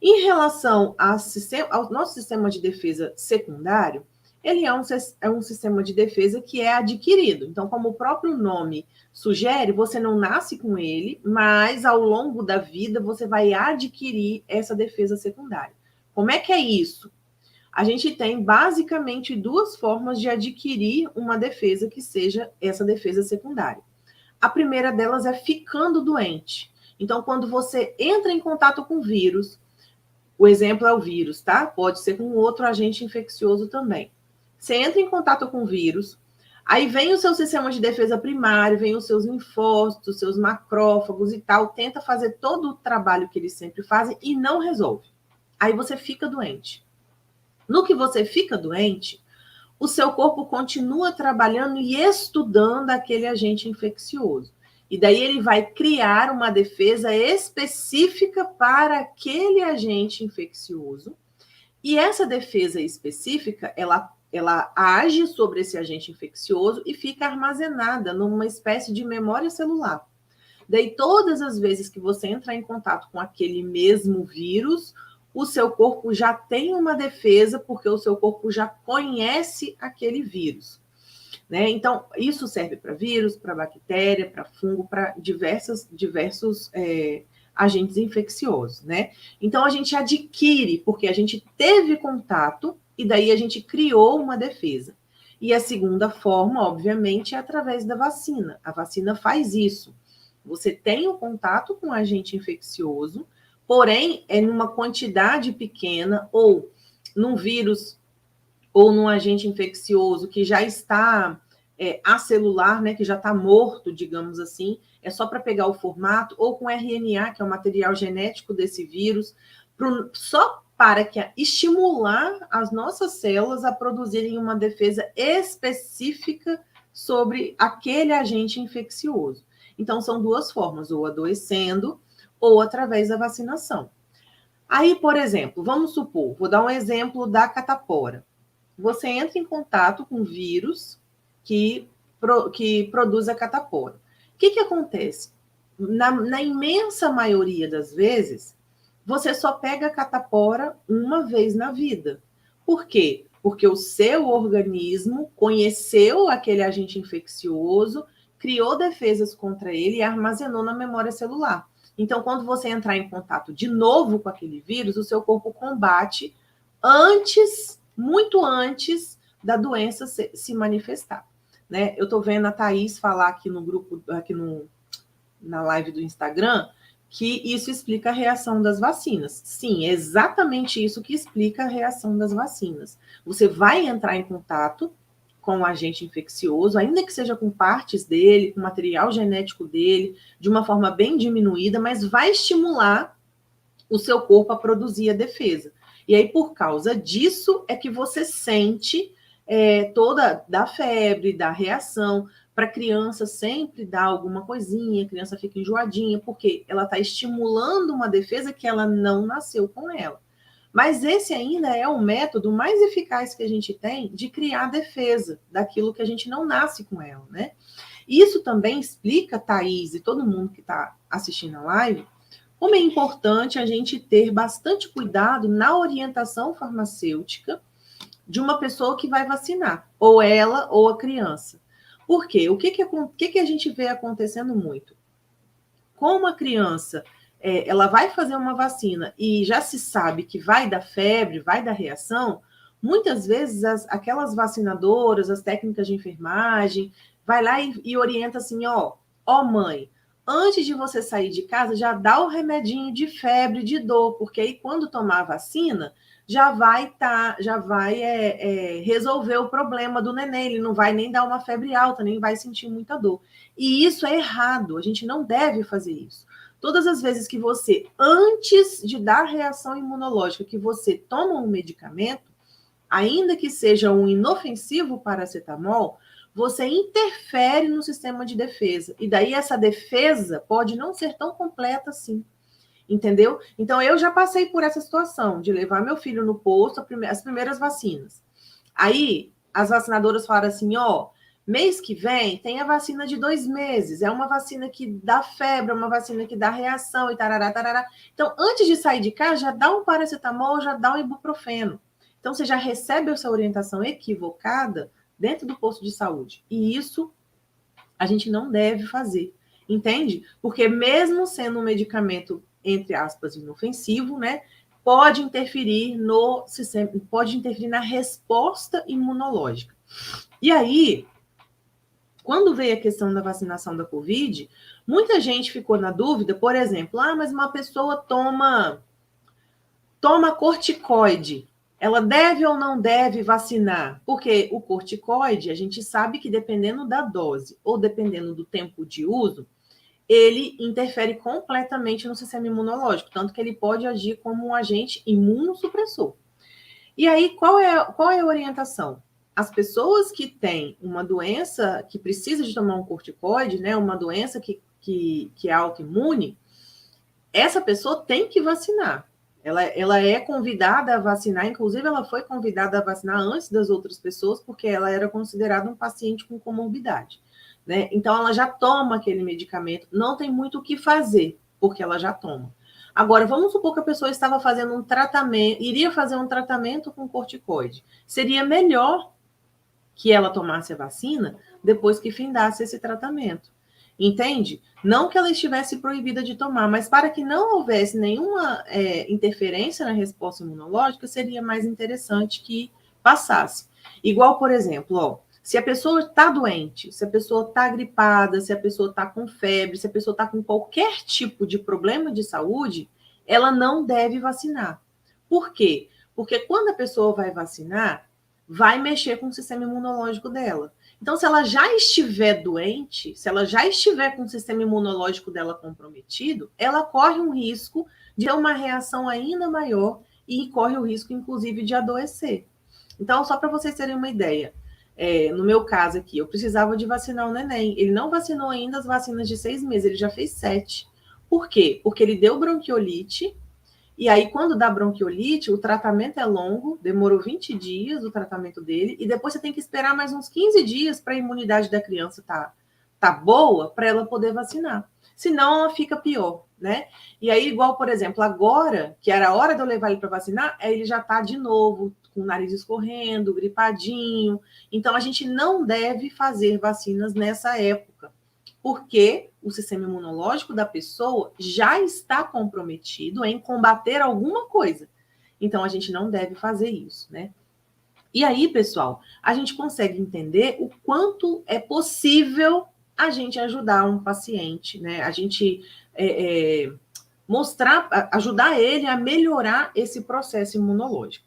Em relação ao nosso sistema de defesa secundário, ele é um sistema de defesa que é adquirido. Então, como o próprio nome sugere, você não nasce com ele, mas ao longo da vida você vai adquirir essa defesa secundária. Como é que é isso? A gente tem basicamente duas formas de adquirir uma defesa que seja essa defesa secundária. A primeira delas é ficando doente. Então, quando você entra em contato com o vírus, o exemplo é o vírus, tá? Pode ser com outro agente infeccioso também. Você entra em contato com o vírus, aí vem o seu sistema de defesa primário, vem os seus linfócitos, seus macrófagos e tal, tenta fazer todo o trabalho que eles sempre fazem e não resolve. Aí você fica doente. No que você fica doente, o seu corpo continua trabalhando e estudando aquele agente infeccioso. E daí ele vai criar uma defesa específica para aquele agente infeccioso. E essa defesa específica, ela age sobre esse agente infeccioso e fica armazenada numa espécie de memória celular. Daí, todas as vezes que você entrar em contato com aquele mesmo vírus, o seu corpo já tem uma defesa, porque o seu corpo já conhece aquele vírus. Né? Então, isso serve para vírus, para bactéria, para fungo, para diversos agentes infecciosos. Né? Então, a gente adquire, porque a gente teve contato e daí a gente criou uma defesa. E a segunda forma, obviamente, é através da vacina. A vacina faz isso. Você tem o contato com o agente infeccioso, porém, é numa quantidade pequena, ou num vírus, ou num agente infeccioso que já está acelular, né, que já está morto, digamos assim, é só para pegar o formato, ou com RNA, que é o material genético desse vírus, só para estimular as nossas células a produzirem uma defesa específica sobre aquele agente infeccioso. Então, são duas formas, ou adoecendo, ou através da vacinação. Aí, por exemplo, vamos supor, vou dar um exemplo da catapora. Você entra em contato com vírus que produz a catapora. O que acontece? Na imensa maioria das vezes, você só pega a catapora uma vez na vida. Por quê? Porque o seu organismo conheceu aquele agente infeccioso, criou defesas contra ele e armazenou na memória celular. Então, quando você entrar em contato de novo com aquele vírus, o seu corpo combate muito antes da doença se manifestar. Né? Eu estou vendo a Thaís falar aqui no grupo, na live do Instagram, que isso explica a reação das vacinas. Sim, é exatamente isso que explica a reação das vacinas. Você vai entrar em contato com o agente infeccioso, ainda que seja com partes dele, com material genético dele, de uma forma bem diminuída, mas vai estimular o seu corpo a produzir a defesa. E aí, por causa disso, é que você sente toda da febre, da reação. Para a criança sempre dá alguma coisinha, a criança fica enjoadinha, porque ela está estimulando uma defesa que ela não nasceu com ela. Mas esse ainda é o método mais eficaz que a gente tem de criar defesa daquilo que a gente não nasce com ela, né? Isso também explica, Thaís e todo mundo que está assistindo a live, como é importante a gente ter bastante cuidado na orientação farmacêutica de uma pessoa que vai vacinar, ou ela ou a criança. Por quê? O que a gente vê acontecendo muito? Como a criança ela vai fazer uma vacina e já se sabe que vai dar febre, vai dar reação, muitas vezes aquelas vacinadoras, as técnicas de enfermagem, vai lá e orienta assim, ó mãe, antes de você sair de casa, já dá o remedinho de febre, de dor, porque aí quando tomar a vacina, já vai resolver o problema do neném, ele não vai nem dar uma febre alta, nem vai sentir muita dor. E isso é errado, a gente não deve fazer isso. Todas as vezes que você, antes de dar reação imunológica, que você toma um medicamento, ainda que seja um inofensivo paracetamol, você interfere no sistema de defesa. E daí essa defesa pode não ser tão completa assim. Entendeu? Então, eu já passei por essa situação de levar meu filho no posto, as primeiras vacinas. Aí, as vacinadoras falaram assim, Mês que vem tem a vacina de 2 meses, é uma vacina que dá febre, é uma vacina que dá reação e tarará, tarará. Então, antes de sair de casa, já dá um paracetamol, já dá um ibuprofeno. Então, você já recebe essa orientação equivocada dentro do posto de saúde. E isso a gente não deve fazer, entende? Porque mesmo sendo um medicamento, entre aspas, inofensivo, né, pode interferir no sistema, pode interferir na resposta imunológica. E aí, quando veio a questão da vacinação da Covid, muita gente ficou na dúvida, por exemplo, mas uma pessoa toma corticoide, ela deve ou não deve vacinar? Porque o corticoide, a gente sabe que dependendo da dose ou dependendo do tempo de uso, ele interfere completamente no sistema imunológico, tanto que ele pode agir como um agente imunossupressor. E aí, qual é a orientação? As pessoas que têm uma doença que precisa de tomar um corticoide, né, uma doença que é autoimune, essa pessoa tem que vacinar. Ela é convidada a vacinar, inclusive ela foi convidada a vacinar antes das outras pessoas, porque ela era considerada um paciente com comorbidade, né? Então ela já toma aquele medicamento, não tem muito o que fazer, porque ela já toma. Agora, vamos supor que a pessoa estava fazendo um tratamento, iria fazer um tratamento com corticoide. Seria melhor que ela tomasse a vacina depois que findasse esse tratamento. Entende? Não que ela estivesse proibida de tomar, mas para que não houvesse nenhuma interferência na resposta imunológica, seria mais interessante que passasse. Igual, por exemplo, se a pessoa está doente, se a pessoa está gripada, se a pessoa está com febre, se a pessoa está com qualquer tipo de problema de saúde, ela não deve vacinar. Por quê? Porque quando a pessoa vai vacinar, vai mexer com o sistema imunológico dela. Então, se ela já estiver doente, se ela já estiver com o sistema imunológico dela comprometido, ela corre um risco de ter uma reação ainda maior e corre o risco, inclusive, de adoecer. Então, só para vocês terem uma ideia, no meu caso aqui, eu precisava de vacinar o neném. Ele não vacinou ainda as vacinas de 6 meses, ele já fez 7. Por quê? Porque ele deu bronquiolite. E aí, quando dá bronquiolite, o tratamento é longo, demorou 20 dias o tratamento dele, e depois você tem que esperar mais uns 15 dias para a imunidade da criança tá boa para ela poder vacinar. Senão, ela fica pior, né? E aí, igual, por exemplo, agora, que era a hora de eu levar ele para vacinar, ele já está de novo com o nariz escorrendo, gripadinho. Então, a gente não deve fazer vacinas nessa época, porque o sistema imunológico da pessoa já está comprometido em combater alguma coisa. Então, a gente não deve fazer isso, né? E aí, pessoal, a gente consegue entender o quanto é possível a gente ajudar um paciente, né? A gente ajudar ele a melhorar esse processo imunológico.